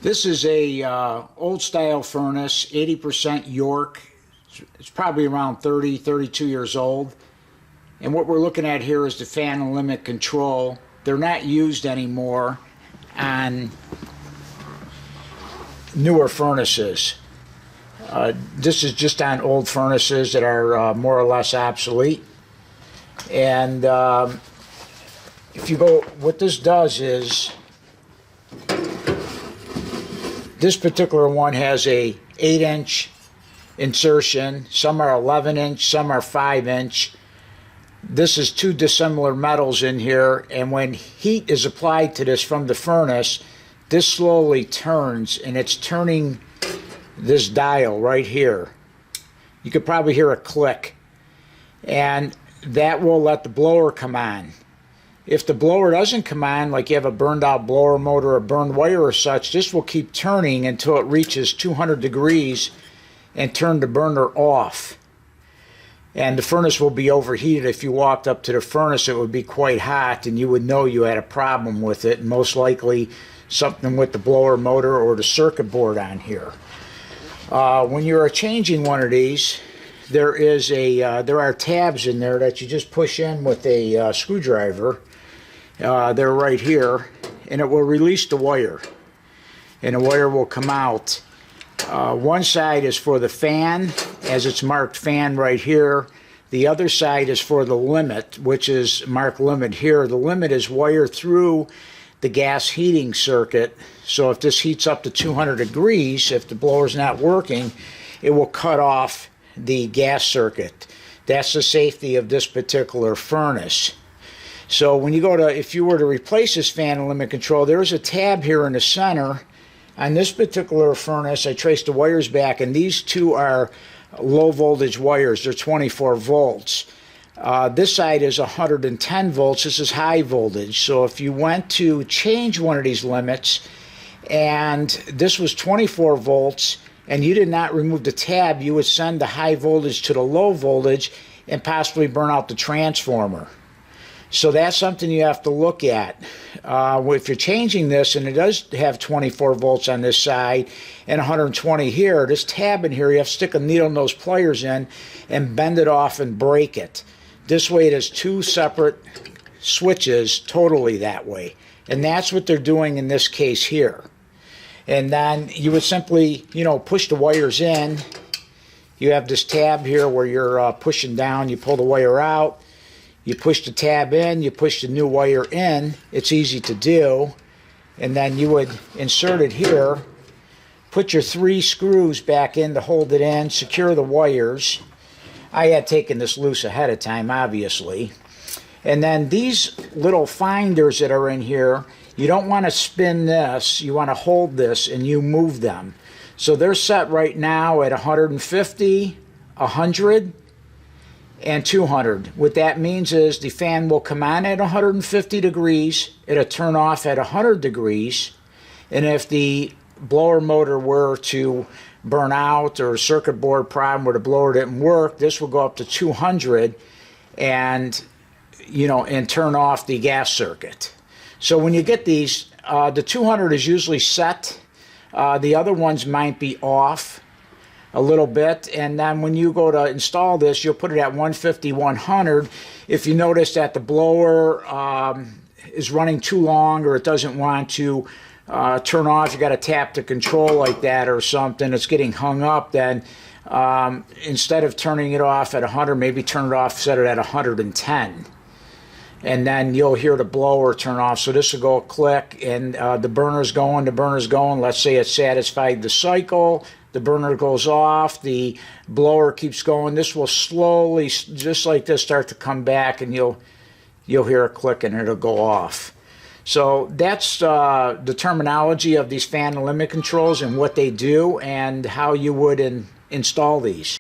This is a old style furnace, 80% York. It's probably around 30, 32 years old. And what we're looking at here is the fan and limit control. They're not used anymore on newer furnaces. This is just on old furnaces that are more or less obsolete. And if you go, what this does is, this particular one has a 8-inch insertion. Some are 11-inch, some are 5-inch. This is two dissimilar metals in here, and when heat is applied to this from the furnace, this slowly turns, and it's turning this dial right here. You could probably hear a click, and that will let the blower come on. If the blower doesn't come on, like you have a burned out blower motor or burned wire or such, this will keep turning until it reaches 200 degrees and turn the burner off. And the furnace will be overheated. If you walked up to the furnace, it would be quite hot, and you would know you had a problem with it, and most likely something with the blower motor or the circuit board on here. When you're changing one of these, there are tabs in there that you just push in with a screwdriver. They're right here, and it will release the wire, and the wire will come out. One side is for the fan, as it's marked fan right here. The other side is for the limit, which is marked limit here. The limit is wired through the gas heating circuit, so if this heats up to 200 degrees, if the blower's not working, it will cut off the gas circuit. That's the safety of this particular furnace. So when you go to, if you were to replace this fan and limit control, there's a tab here in the center. On this particular furnace, I traced the wires back, and these two are low voltage wires. They're 24 volts. This side is 110 volts. This is high voltage. So if you went to change one of these limits, and this was 24 volts, and you did not remove the tab, you would send the high voltage to the low voltage and possibly burn out the transformer. So that's something you have to look at. If you're changing this, and it does have 24 volts on this side and 120 here, this tab in here, you have to stick a needle nose pliers in and bend it off and break it. This way it has two separate switches totally that way. And that's what they're doing in this case here. And then you would simply, push the wires in. You have this tab here where you're pushing down, you pull the wire out. You push the tab in, you push the new wire in. It's easy to do. And then you would insert it here, put your 3 screws back in to hold it in, secure the wires. I had taken this loose ahead of time, obviously. And then these little finders that are in here, you don't want to spin this, you want to hold this and you move them. So they're set right now at 150, 100, and 200. What that means is the fan will come on at 150 degrees, it'll turn off at 100 degrees, and if the blower motor were to burn out or a circuit board problem where the blower didn't work, this will go up to 200 and turn off the gas circuit. So when you get these, the 200 is usually set. The other ones might be off a little bit, and then when you go to install this, you'll put it at 150, 100. If you notice that the blower is running too long or it doesn't want to turn off, you got to tap the control like that or something, it's getting hung up, then instead of turning it off at 100, maybe turn it off, set it at 110. And then you'll hear the blower turn off. So this will go click, and the burner's going, Let's say it satisfied the cycle. The burner goes off, the blower keeps going. This will slowly, just like this, start to come back, and you'll hear a click and it'll go off. So that's the terminology of these fan and limit controls and what they do and how you would install these.